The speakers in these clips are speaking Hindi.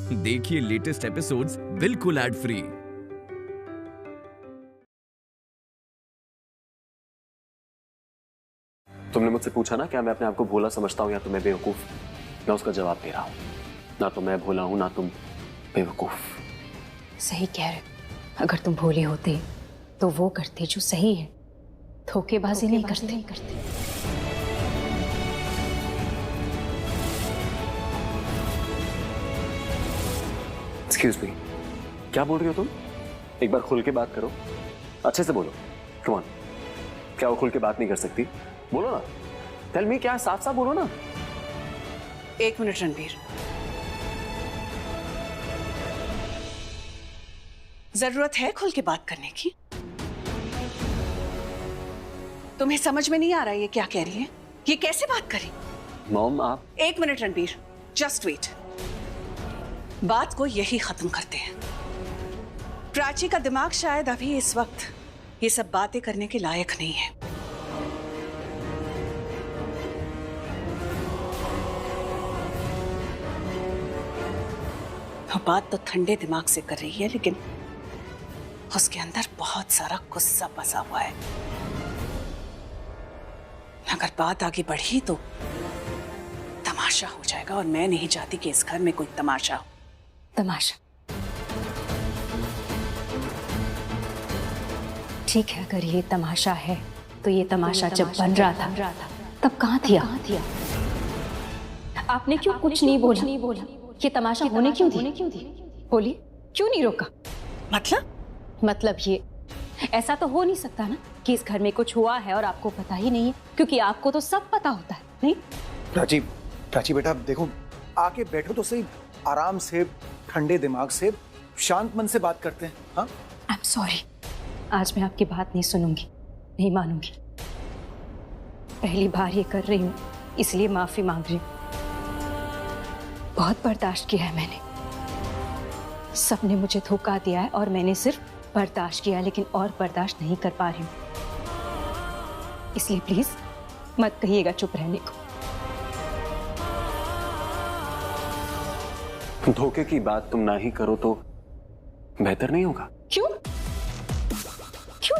देखिए लेटेस्ट एपिसोड्स बिल्कुल एड फ्री। तुमने मुझसे पूछा ना क्या मैं अपने आप को भोला समझता हूँ या तुम्हें बेवकूफ। मैं उसका जवाब दे रहा हूँ, ना तो मैं भोला हूँ ना तुम बेवकूफ। सही कह रहे हो। अगर तुम भोले होते तो वो करते जो सही है, धोखेबाजी नहीं करते। एक्सक्यूज मी, क्या बोल रही हो तुम? एक बार खुल के बात करो, अच्छे से बोलो। कम ऑन, क्या वो खुल के बात नहीं कर सकती? बोलो ना, टेल मी, क्या साफ साफ बोलो ना। एक मिनट रणबीर, जरूरत है खुल के बात करने की? तुम्हें समझ में नहीं आ रहा ये क्या कह रही है? ये कैसे बात करी? मॉम आप। एक मिनट रणबीर, जस्ट वेट। बात को यही खत्म करते हैं। प्राची का दिमाग शायद अभी इस वक्त ये सब बातें करने के लायक नहीं है। वो बात तो ठंडे दिमाग से कर रही है, लेकिन उसके अंदर बहुत सारा गुस्सा फंसा हुआ है। अगर बात आगे बढ़ी तो तमाशा हो जाएगा, और मैं नहीं चाहती कि इस घर में कोई तमाशा हो। तमाशा? ठीक है, अगर ये तमाशा है तो ये तमाशा जब बन रहा था तब कहाँ थी आप? आपने क्यों कुछ नहीं बोला? ये तमाशा होने क्यों दी? बोली, क्यों नहीं रोका? मतलब ये ऐसा तो हो नहीं सकता ना कि इस घर में कुछ हुआ है और आपको पता ही नहीं है, क्योंकि आपको तो सब पता होता है। नहीं प्राची बेटा देखो, आके बैठो तो सही, आराम से, ठंडे दिमाग से, शांत मन से बात करते हैं। हाँ, आई एम सॉरी, आज मैं आपकी बात नहीं सुनूंगी, नहीं मानूंगी। पहली बार ये कर रही हूँ, इसलिए माफी मांग रही हूँ। बहुत बर्दाश्त किया है मैंने, सबने मुझे धोखा दिया है और मैंने सिर्फ बर्दाश्त किया, लेकिन और बर्दाश्त नहीं कर पा रही हूँ। इसलिए प्लीज मत कहिएगा चुप रहने को। धोखे की बात तुम ना ही करो तो बेहतर नहीं होगा? क्यों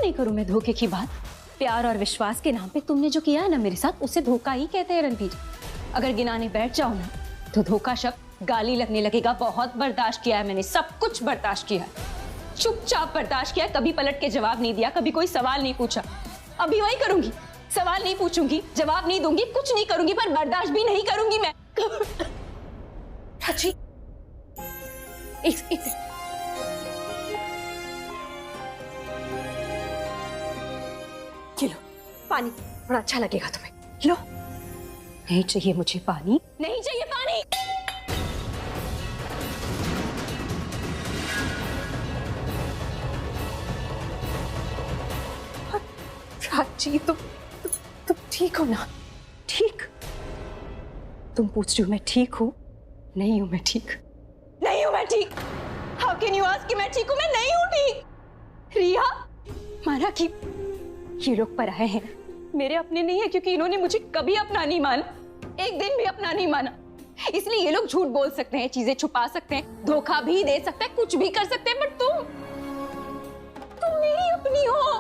नहीं करूं मैं धोखे की बात? प्यार और विश्वास के नाम पे तुमने जो किया है ना मेरे साथ, उसे धोखा ही कहते हैं रणबीर। अगर गिनाने बैठ जाओ ना तो धोखा शब्द गाली लगने लगेगा। बहुत बर्दाश्त किया है मैंने, सब कुछ बर्दाश्त किया है, चुपचाप बर्दाश्त किया, कभी पलट के जवाब नहीं दिया, कभी कोई सवाल नहीं पूछा। अभी वही करूंगी, सवाल नहीं पूछूंगी, जवाब नहीं दूंगी, कुछ नहीं करूंगी, पर बर्दाश्त भी नहीं करूंगी मैं। प्राची, एक ये लो पानी, बड़ा अच्छा लगेगा तुम्हें। लो। नहीं चाहिए मुझे पानी, नहीं चाहिए पानी। प्राची, तुम ठीक हो ना? ठीक? तुम पूछ रही हो मैं ठीक हूँ? नहीं हूँ मैं ठीक, नहीं हूँ मैं ठीक। हाउ कैन यू आस्क कि मैं ठीक हूँ? मैं नहीं हूँ ठीक। रिया, माना कि ये लोग पराये हैं, मेरे अपने नहीं है, क्योंकि इन्होंने मुझे कभी अपना नहीं माना, एक दिन भी अपना नहीं माना। इसलिए ये लोग झूठ बोल सकते हैं, चीजें छुपा सकते हैं, धोखा भी दे सकते हैं, कुछ भी कर सकते हैं, बट तुम मेरी अपनी हो,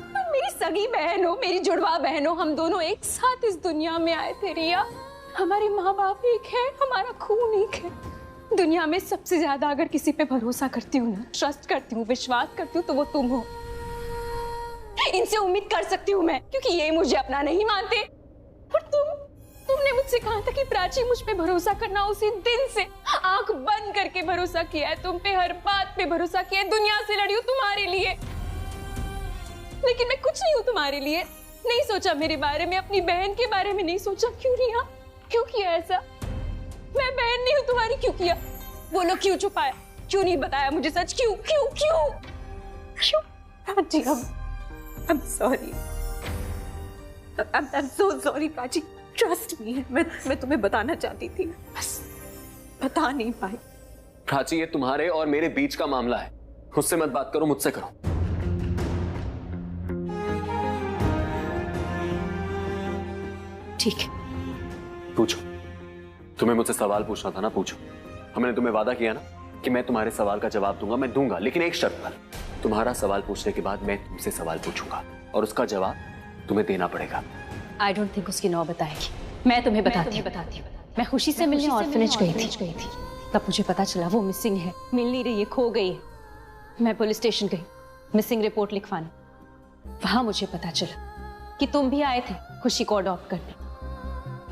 तुम मेरी सगी बहन हो, मेरी जुड़वा बहन हो। हम दोनों एक साथ इस दुनिया में आए थे रिया। हमारे माँ बाप एक है, हमारा खून एक है। दुनिया में सबसे ज्यादा अगर किसी पे भरोसा करती हूँ ना, ट्रस्ट करती हूँ, विश्वास करती हूँ, तो वो तुम हो। इनसे उम्मीद कर सकती हूँ मैं, क्योंकि ये मुझे अपना नहीं मानते। और तुमने मुझसे कहा था कि प्राची मुझ पे भरोसा करना, उसी दिन से आंख बंद करके भरोसा किया है तुम पे, हर बात पे भरोसा किया है। दुनिया से लड़ी हूँ तुम्हारे लिए, लेकिन मैं कुछ नहीं हूँ तुम्हारे लिए। नहीं सोचा मेरे बारे में, अपनी बहन के बारे में नहीं सोचा। क्यों रिया, क्यों किया ऐसा? मैं बहन नहीं हूँ तुम्हारी, क्यों किया? बोलो क्यों छुपाया, क्यों नहीं बताया मुझे सच? क्यों क्यों क्यों क्यों? Prachi, I'm sorry. I'm so sorry, Prachi. Trust me. मैं तुम्हें बताना चाहती थी, बस बता नहीं पाई। प्राची, ये तुम्हारे और मेरे बीच का मामला है, मुझसे मत बात करो, मुझसे करो। ठीक है, पूछो। तुम्हें मुझसे सवाल पूछना था ना, पूछो। हमने तुम्हें वादा किया ना कि मैं तुम्हारे सवाल का जवाब दूंगा, मैं दूंगा, लेकिन एक शर्त पर। तुम्हारा सवाल पूछने के बाद मैं तुमसे सवाल पूछूंगा और उसका जवाब तुम्हें देना पड़ेगा। आई डोंट थिंक उसकी नौबत आएगी। मैं तुम्हें बताती हूँ। मैं खुशी से मिलने ऑर्फनेज गई थी। तब मुझे पता चला वो मिसिंग है, मिल नहीं रही है, खो गई है। मैं पुलिस स्टेशन गई मिसिंग रिपोर्ट लिखवाने। वहां मुझे पता चला कि तुम भी आए थे खुशी को अडॉप्ट करने।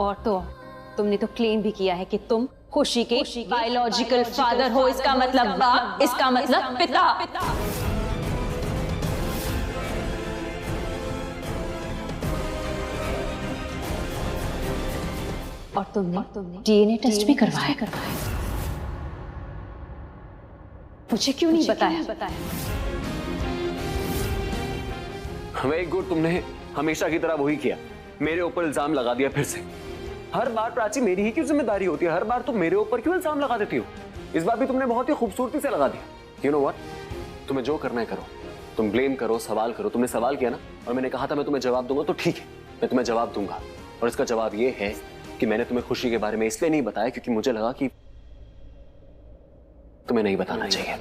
और तो और तुमने तो क्लेम भी किया है कि तुम खुशी के बायोलॉजिकल फादर हो। इसका मतलब बाप, इसका मतलब पिता। और तुमने डीएनए टेस्ट भी करवाया। मुझे क्यों नहीं बताया? हमें एक गुट तुमने हमेशा की तरह वही किया, मेरे ऊपर इल्जाम लगा दिया फिर से। हर बार प्राची मेरी ही क्यों जिम्मेदारी होती है? हर बार तुम मेरे ऊपर क्यों इल्जाम लगा देती हो? इस बार भी तुमने बहुत ही खूबसूरती से लगा दिया। यू नो व्हाट, तुम्हें जो करना है करो, तुम ब्लेम करो, सवाल करो। तुमने सवाल किया ना और मैंने कहा था मैं तुम्हें जवाब दूंगा, तो ठीक है, मैं तुम्हें जवाब दूंगा। और इसका जवाब ये है कि मैंने तुम्हें खुशी के बारे में इसलिए नहीं बताया क्योंकि मुझे लगा कि तुम्हें नहीं बताना चाहिए।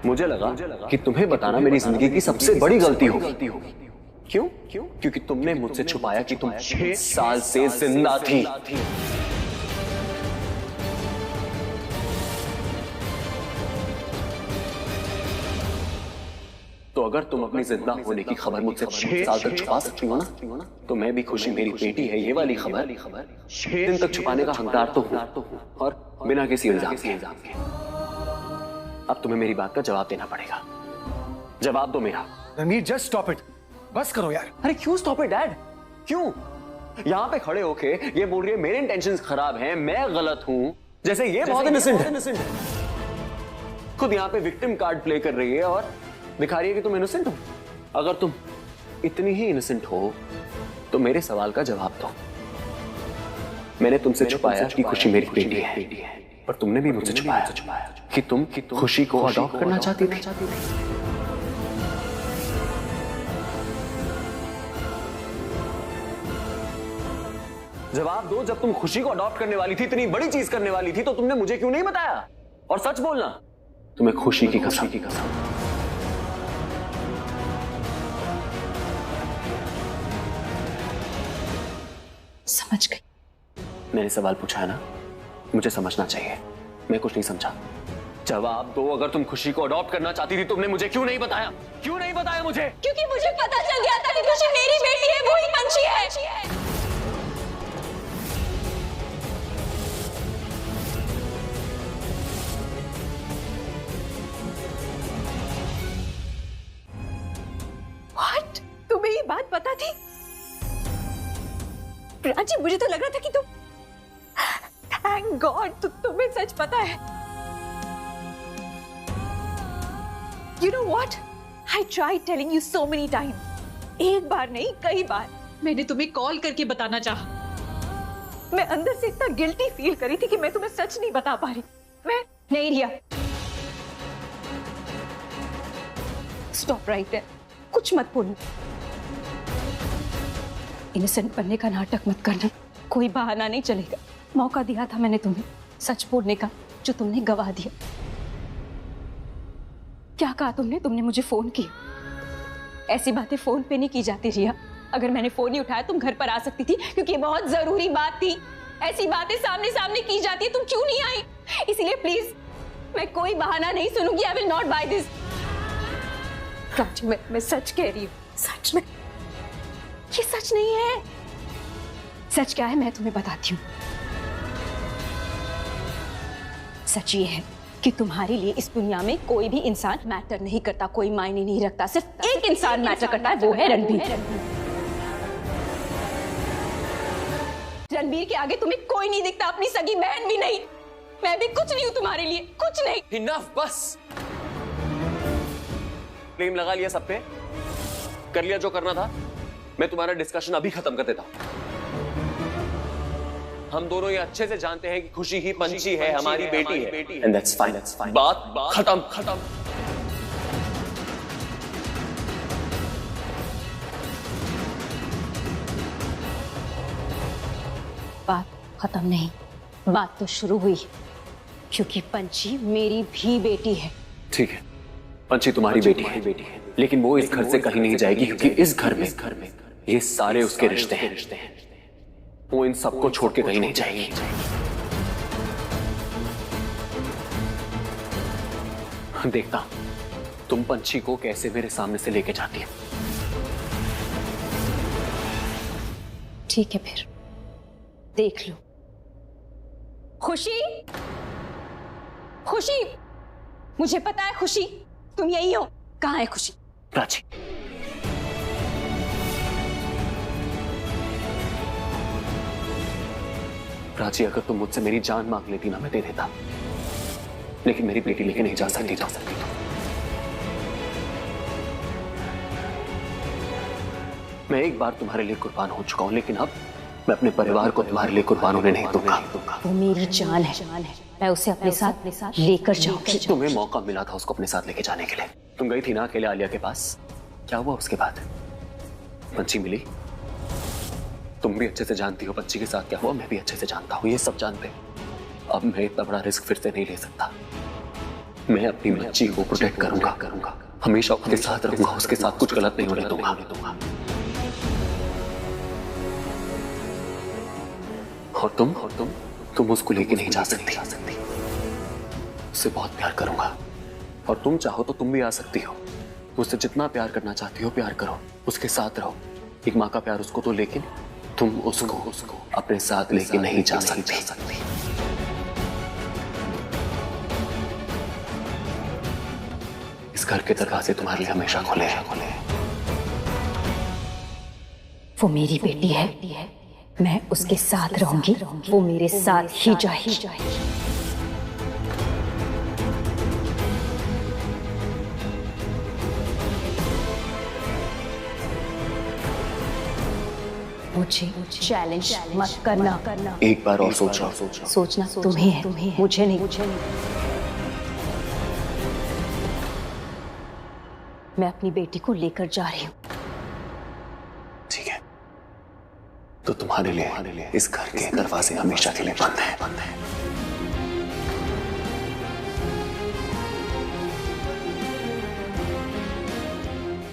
मुझे लगा कि तुम्हें बताना मेरी जिंदगी की सबसे बड़ी गलती होगी। क्यों? क्योंकि तुमने मुझसे छुपाया कि तुम 6 साल से जिंदा थी। तो अगर तुम अपनी जिंदा होने की खबर मुझसे 6 साल तक छुपा सकती हो ना, तो मैं भी खुशी मेरी बेटी है ये वाली खबर 6 दिन तक छुपाने का हकदार तो हूं, और बिना किसी इल्जाम के। अब तुम्हें मेरी बात का जवाब देना पड़ेगा। जवाब दो मेरा। रणवीर, जस्ट स्टॉप इट, बस करो यार। अरे क्यों स्टॉप इट डैड? क्यों यहां पे खड़े होके ये बोल रही है मेरे इंटेंशंस खराब हैं, मैं गलत हूं, जैसे ये बहुत इनोसेंट है। खुद यहां पे विक्टिम कार्ड प्ले कर रही है और दिखा रही है कि तुम इनोसेंट हो। अगर तुम इतनी ही इनोसेंट हो तो मेरे सवाल का जवाब दो। मैंने तुमसे छुपाया कि खुशी मेरी बेटी है, पर तुमने भी मुझसे छुपाया कि तुम खुशी को अडॉप्ट करना चाहती थी। जवाब दो, जब तुम खुशी को अडॉप्ट करने वाली थी, इतनी बड़ी चीज करने वाली थी, तो तुमने मुझे क्यों नहीं बताया? और सच बोलना, तुम्हें खुशी की कसम। समझ गई। मैंने सवाल पूछा है ना, मुझे समझना चाहिए। मैं कुछ नहीं समझा। जवाब दो, अगर तुम खुशी को अडॉप्ट करना चाहती थी, तुमने मुझे क्यों नहीं बताया? क्यों नहीं बताया मुझे? क्योंकि मुझे पता चल गया था कि खुशी मेरी बेटी है, वही पंछी है। What? तुम्हें ये बात पता थी? प्राची, मुझे तो लग रहा था कि तुम, थैंक गॉड तुम्हें सच पता है। You know what? I tried telling you so many times. एक बार नहीं, कई बार मैंने तुम्हें कॉल करके बताना चाहा। मैं अंदर से इतना गिल्टी फील करी थी कि मैं तुम्हें सच नहीं बता पा रही। मैं नहीं रिया, स्टॉप राइट देयर, कुछ मत बोलो। इनोसेंट बनने का नाटक मत करना, कोई बहाना नहीं चलेगा। मौका दिया था मैंने तुम्हें सच बोलने का, जो तुमने गवा दिया। क्या कहा तुमने मुझे फोन किया। ऐसी बातें फोन पे नहीं की जाती रिया। अगर मैंने फोन नहीं उठाया तुम घर पर आ सकती थी, क्योंकि ये बहुत जरूरी बात थी। ऐसी बातें सामने सामने की जाती है, तुम क्यों नहीं आई? इसीलिए प्लीज, मैं कोई बहाना नहीं सुनूंगी। I will not buy this. Prachi, मैं सच कह रही हूँ, सच में। ये सच नहीं है। सच क्या है मैं तुम्हें बताती हूँ। सच ये है कि तुम्हारे लिए इस दुनिया में कोई भी इंसान मैटर नहीं करता, कोई मायने नहीं रखता। सिर्फ एक इंसान मैटर करता है, वो है रणबीर। रणबीर के आगे तुम्हें कोई नहीं दिखता, अपनी सगी बहन भी नहीं। मैं भी कुछ नहीं हूं तुम्हारे लिए, कुछ नहीं। इनफ, बस। ब्लेम लगा लिया सब पे, कर लिया जो करना था। मैं तुम्हारा डिस्कशन अभी खत्म कर देता हूं। हम दोनों ये अच्छे से जानते हैं कि खुशी ही पंछी है, हमारी बेटी है। And that's fine. बात खत्म। बात खत्म नहीं, बात तो शुरू हुई। क्योंकि पंची मेरी भी बेटी है। ठीक है, पंची तुम्हारी बेटी है, लेकिन वो इस घर से कहीं नहीं जाएगी, क्योंकि इस घर में ये सारे उसके रिश्ते हैं। वो इन सबको छोड़ के कहीं नहीं जाएगी। देखता तुम पंची को कैसे मेरे सामने से लेके जाती है। ठीक है, फिर देख लो। खुशी, खुशी, मुझे पता है खुशी, तुम यही हो। कहाँ है खुशी? प्राची, प्राची, अगर तुम मुझसे मेरी जान मांग लेती ना, मैं दे देता, लेकिन मेरी बेटी लेके नहीं जा सकती। मैं एक बार तुम्हारे लिए कुर्बान हो चुका हूं, लेकिन अब मैं अपने परिवार को तुम्हारे लिए कुर्बान होने नहीं दूंगा। वो मेरी जान है, मैं उसे अपने साथ लेकर जाऊंगी। तुम्हें मौका मिला था उसको अपने साथ लेके जाने के लिए। तुम गई थी ना अकेले आलिया के पास, क्या हुआ उसके बाद? पंची मिली। तुम भी अच्छे से जानती हो पंची के साथ क्या हुआ, मैं भी अच्छे से जानता हूँ, ये सब जानते। अब मैं इतना बड़ा रिस्क फिर से नहीं ले सकता। मैं अपनी बच्ची को प्रोटेक्ट करूंगा, हमेशा उसके साथ रहूंगा, उसके साथ कुछ गलत नहीं होने दूंगा। और तुम उसको लेके नहीं जा सकती। उससे बहुत प्यार करूंगा, और तुम चाहो तो तुम भी आ सकती हो। मुझसे जितना प्यार करना चाहती हो प्यार करो, उसके साथ रहो। एक माँ का प्यार उसको तो, लेकिन तुम उसको अपने साथ लेके नहीं जा सकती। इस घर के दरवाजे तुम्हारे लिए हमेशा खुले हैं। वो मेरी बेटी है, मैं उसके साथ रहूंगी, वो मेरे साथ ही जाएगी। मुझे चैलेंज मत करना। एक बार और सोचना तुम्हें है, मुझे नहीं। मैं अपनी बेटी को लेकर जा रही हूँ। ठीक है, तो तुम्हारे लिए इस घर के दरवाजे हमेशा के लिए बंद है।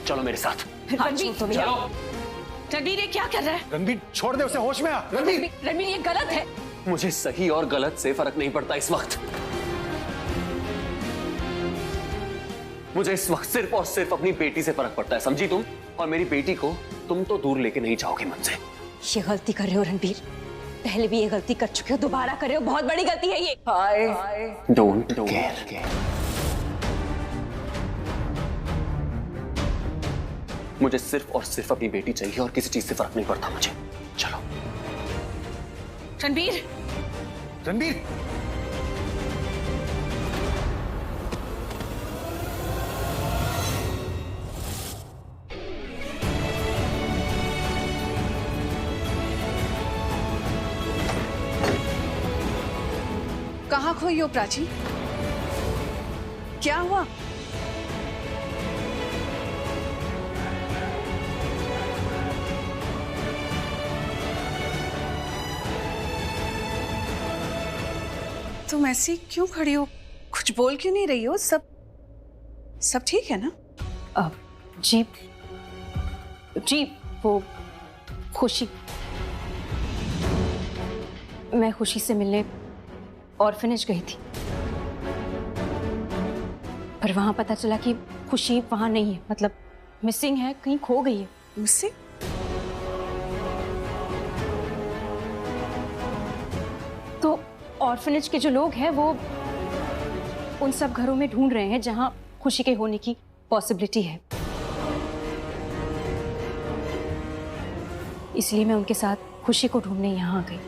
चलो मेरे साथ। चलो। रणबीर, ये क्या कर रहा है? रणबीर छोड़ दे उसे, होश में आ। रणबीर, ये गलत है। मुझे सही और गलत से फर्क नहीं पड़ता इस वक्त। मुझे इस वक्त सिर्फ और सिर्फ अपनी बेटी से फर्क पड़ता है, समझी तुम? और मेरी बेटी को तुम तो दूर लेके नहीं जाओगे मुझसे। ये गलती कर रहे हो रणबीर, पहले भी ये गलती कर चुके हो, दोबारा कर रहे हो, बहुत बड़ी गलती है ये। I don't care। मुझे सिर्फ और सिर्फ अपनी बेटी चाहिए, और किसी चीज से फर्क नहीं पड़ता मुझे। चलो। रणबीर, कहाँ खोई हो प्राची? क्या हुआ? तुम ऐसी क्यों खड़ी हो? कुछ बोल क्यों नहीं रही हो? सब ठीक है ना? जी, वो खुशी, मैं खुशी से मिलने ऑर्फनेज गई थी, पर वहां पता चला कि खुशी वहां नहीं है, मतलब मिसिंग है, कहीं खो गई है। मिसिंग? तो ऑर्फनेज के जो लोग हैं वो उन सब घरों में ढूंढ रहे हैं जहां खुशी के होने की पॉसिबिलिटी है, इसलिए मैं उनके साथ खुशी को ढूंढने यहाँ आ गई।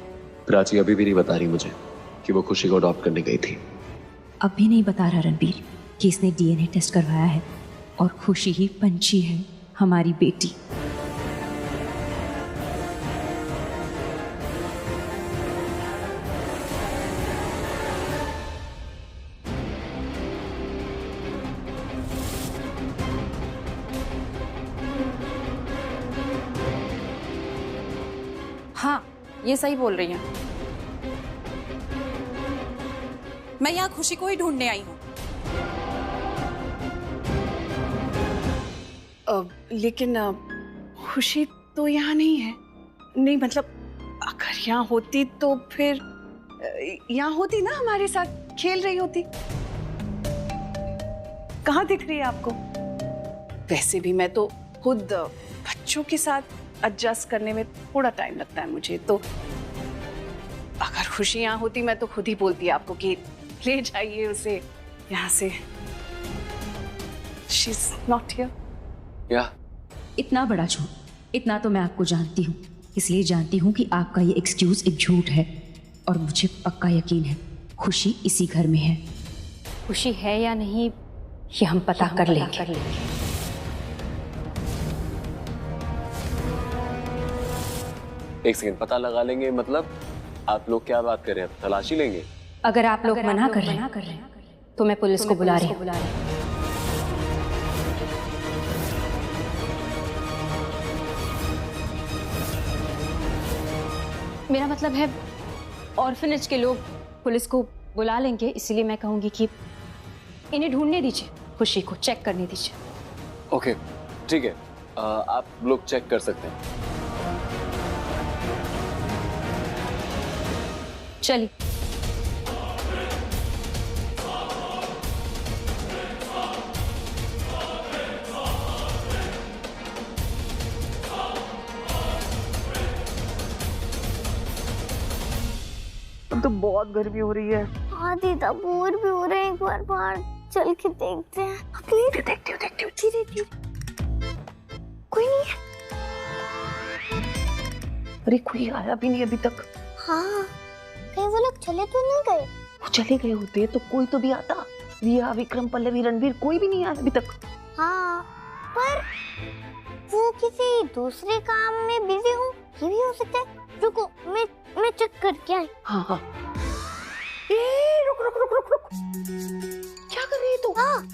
प्राची अभी भी नहीं बता रही मुझे कि वो खुशी को अडॉप्ट करने गई थी। अब भी नहीं बता रहा रणबीर कि इसने डीएनए टेस्ट करवाया है और खुशी ही पंची है, हमारी बेटी। हाँ, ये सही बोल रही हैं। मैं यहाँ खुशी को ही ढूंढने आई हूँ। लेकिन खुशी तो यहाँ नहीं है। नहीं मतलब अगर यहाँ होती तो फिर यहाँ होती ना, हमारे साथ खेल रही होती। कहाँ दिख रही है आपको? वैसे भी मैं तो खुद बच्चों के साथ एडजस्ट करने में थोड़ा टाइम लगता है मुझे, तो अगर खुशी यहाँ होती मैं तो खुद ही बोलती आपको कि ले जाइए उसे यहाँ से। She's not here. क्या? इतना बड़ा झूठ, इतना तो मैं आपको जानती हूँ, इसलिए जानती हूँ कि आपका ये एक्सक्यूज एक झूठ है और मुझे पक्का यकीन है खुशी इसी घर में है। खुशी है या नहीं ये हम पता कर लेंगे। एक सेकंड, पता लगा लेंगे मतलब? आप लोग क्या बात कर रहे हैं? तलाशी लेंगे? अगर आप लोग मना कर रहे हैं तो मैं पुलिस को बुला रही हूँ। मेरा मतलब है ऑर्फनेज के लोग पुलिस को बुला लेंगे, इसलिए मैं कहूंगी कि इन्हें ढूंढने दीजिए, खुशी को चेक करने दीजिए। ओके ठीक है, आप लोग चेक कर सकते हैं। चलिए। तो बहुत गर्मी हो रही है। हाँ दीदा, बोर भी हो रहे हैं, एक बार बाहर चल के देखते हैं। प्लीज। देखती हूँ धीरे। कोई नहीं है। अरे कोई आया भी नहीं अभी तक। हाँ, कहीं वो लोग चले तो नहीं गए? वो चले गए होते तो कोई तो भी आता। रिया, विक्रम, पल्लवी, रणवीर, कोई भी नहीं आया अभी तक। हाँ, पर वो किसी दूसरे काम में बिजी हो, ये भी हो सकता है। रुको, मैं चेक करके आई। हाँ। रुक। क्या कर रही है तू? हाँ।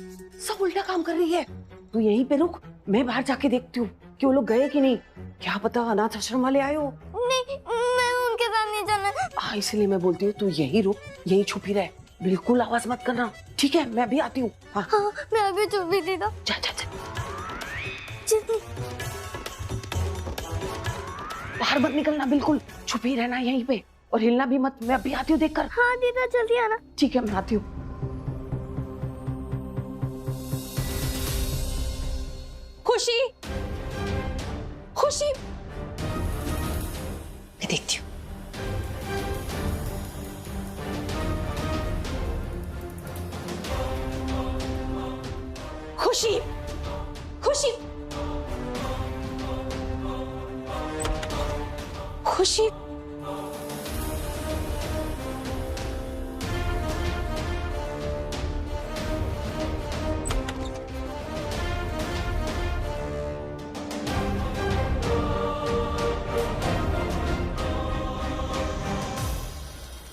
सब उल्टा काम कर रही है। तू यहीं पे रुक, मैं बाहर जाके देखती हूँ कि वो लोग गए कि नहीं। क्या पता अनाथ आश्रम वाले आए हो। नहीं, मैं उनके साथ नहीं जाना। हाँ, इसलिए मैं बोलती हूँ तू यहीं रुक, यहीं छुपी रहे, बिल्कुल आवाज मत करना, ठीक है? मैं भी आती हूँ। हाँ, मैं अभी छुपी थी ना। जा। बाहर मत निकलना, बिल्कुल छुपी रहना यहीं पे और हिलना भी मत। मैं अभी आती हूँ देखकर। हाँ दीदा, जल्दी आना। ठीक है, मैं आती हूँ। खुशी, मैं देखती हूँ। खुशी।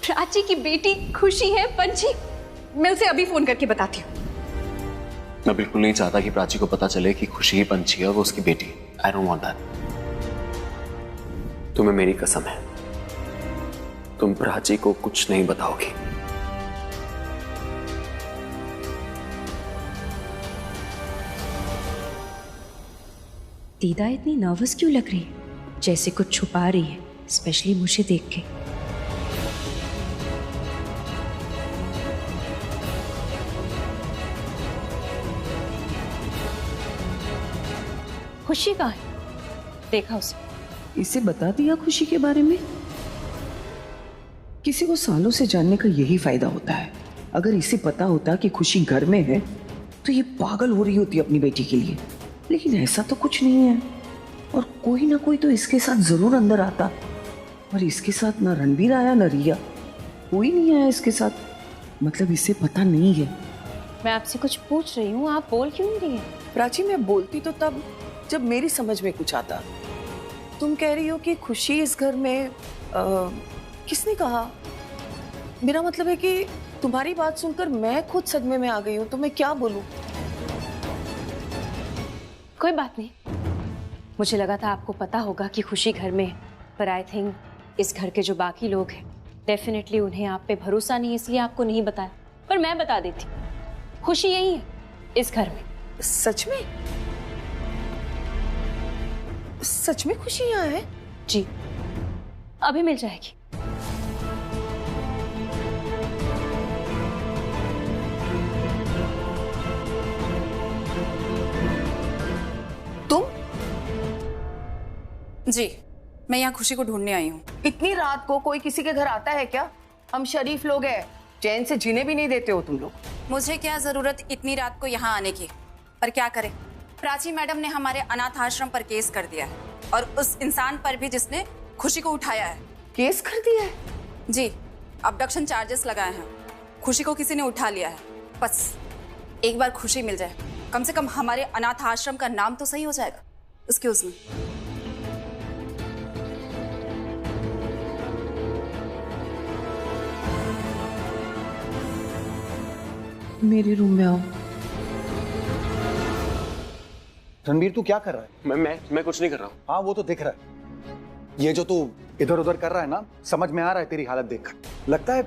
प्राची की बेटी खुशी है पंछी। मैं उसे अभी फोन करके बताती हूँ। मैं बिल्कुल नहीं चाहता कि प्राची को पता चले कि खुशी ही पंछी है और वो उसकी बेटी है। I don't want that. तुम्हें मेरी कसम है, तुम प्राची को कुछ नहीं बताओगी। दीदा इतनी नर्वस क्यों लग रही है? जैसे कुछ छुपा रही है, स्पेशली मुझे देख के। खुशी कहाँ है? देखा उसे? इसे बता दिया खुशी के बारे में? किसी को सालों से जानने का यही फायदा होता है। अगर इसे पता होता कि खुशी घर में है तो ये पागल हो रही होती अपनी बेटी के लिए, लेकिन ऐसा तो कुछ नहीं है। और कोई ना कोई तो इसके साथ जरूर अंदर आता, और इसके साथ ना रणबीर आया ना रिया, कोई नहीं आया इसके साथ। मतलब इसे पता नहीं है। मैं आपसे कुछ पूछ रही हूँ, आप बोल क्यों नहीं रही हैं? प्राची, मैं बोलती तो तब जब मेरी समझ में कुछ आता। तुम कह रही हो कि खुशी इस घर में किसने कहा? मेरा मतलब है कि तुम्हारी बात सुनकर मैं खुद सदमे में आ गई हूँ, तो मैं क्या बोलूं? कोई बात नहीं, मुझे लगा था आपको पता होगा कि खुशी घर में है, पर आई थिंक इस घर के जो बाकी लोग हैं डेफिनेटली उन्हें आप पे भरोसा नहीं, इसलिए आपको नहीं बताया, पर मैं बता देती। खुशी यही है, इस घर में। सच में? सच में खुशी यहाँ है? जी, अभी मिल जाएगी। तुम? जी, मैं यहाँ खुशी को ढूंढने आई हूँ। इतनी रात को कोई किसी के घर आता है क्या? हम शरीफ लोग हैं, चैन से जीने भी नहीं देते हो तुम लोग। मुझे क्या जरूरत इतनी रात को यहाँ आने की, पर क्या करें, प्राची मैडम ने हमारे अनाथ आश्रम पर केस कर दिया है, और उस इंसान पर भी जिसने खुशी को उठाया है। केस कर दिया है? जी, अबडक्शन चार्जेस लगाए हैं। खुशी को किसी ने उठा लिया है। बस एक बार खुशी मिल जाए, कम से कम हमारे अनाथ आश्रम का नाम तो सही हो जाएगा। Excuse me. मेरे रूम में आओ। रणबीर तू क्या कर रहा है? मैं कुछ नहीं कर रहा हूँ। हाँ वो तो दिख रहा है। ये जो तू इधर उधर कर रहा है ना, समझ में आ रहा है तेरी हालत देखकर। लगता है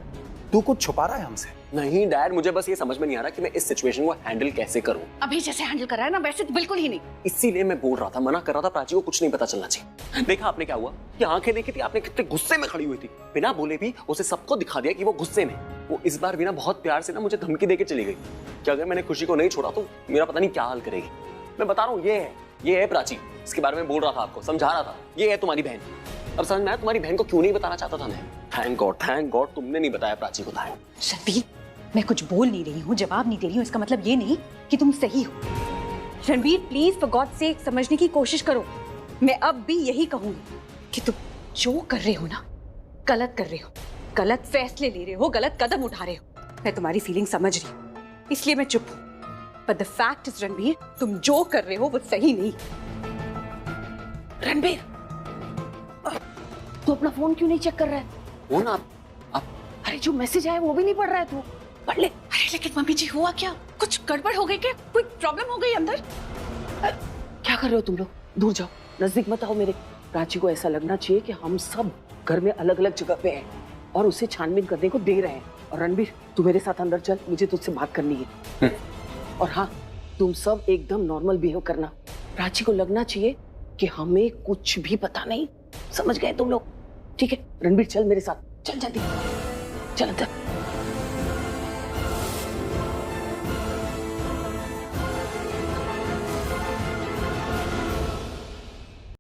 तू कुछ छुपा रहा है हमसे। नहीं डैड, मुझे बस ये समझ में नहीं आ रहा कि मैं इस सिचुएशन को हैंडल कैसे करूं। अभी जैसे हैंडल कर रहा है ना, वैसे तो बिल्कुल ही नहीं। इसीलिए मैं बोल रहा था, मना कर रहा था प्राची को कुछ नहीं पता चलना चाहिए। देखा आपने क्या हुआ? कि आंखें देखी थी आपने, कितने गुस्से में खड़ी हुई थी, बिना बोले भी उसे सबको दिखा दिया कि वो गुस्से में। वो इस बार भी ना बहुत प्यार से ना मुझे धमकी देके चली गई कि अगर मैंने खुशी को नहीं छोड़ा तो मेरा पता नहीं क्या हाल करेगी। मैं बता रहा हूँ, ये है प्राची, इसके बारे में बोल रहा था आपको, समझा रहा था। ये है तुम्हारी बहन। अब समझ में आया तुम्हारी बहन को क्यों नहीं बताना चाहता था मैं। थैंक गॉड तुमने नहीं बताया प्राची को। रणबीर, मैं कुछ बोल नहीं रही हूँ, जवाब नहीं दे रही हूँ, इसका मतलब ये नहीं कि तुम सही हो। Ranbir please for God sake समझने की कोशिश करो। मैं अब भी यही कहूंगी कि तुम जो कर रहे हो ना, गलत कर रहे हो, गलत फैसले ले रहे हो, गलत कदम उठा रहे हो। मैं तुम्हारी फीलिंग समझ रही हूँ, इसलिए मैं चुप हूँ। But the fact is Ranbir, तुम जो कर रहे हो वो सही नहीं। रणबीर, तू अपना फोन क्यों नहीं चेक कर रहा है? फोन आप अरे जो मैसेज आया वो भी नहीं पढ़ रहा है तू? पढ़ ले। अरे लेकिन मम्मी जी, हुआ क्या? कुछ गड़बड़ हो गई क्या? कोई प्रॉब्लम हो गई अंदर? क्या कर रहे हो तुम लोग? दूर जाओ, नजदीक मत आओ मेरे। प्राची को ऐसा लगना चाहिए कि हम सब घर में अलग अलग जगह पे हैं और उसे छानबीन करने को दे रहे हैं। और रणबीर तू मेरे साथ अंदर चल, मुझे तुझसे बात करनी है। और हाँ, तुम सब एकदम नॉर्मल बिहेव करना। प्राची को लगना चाहिए कि हमें कुछ भी पता नहीं। समझ गए तुम लोग? ठीक है रणबीर, चल मेरे साथ, चल जल्दी, चल अंदर।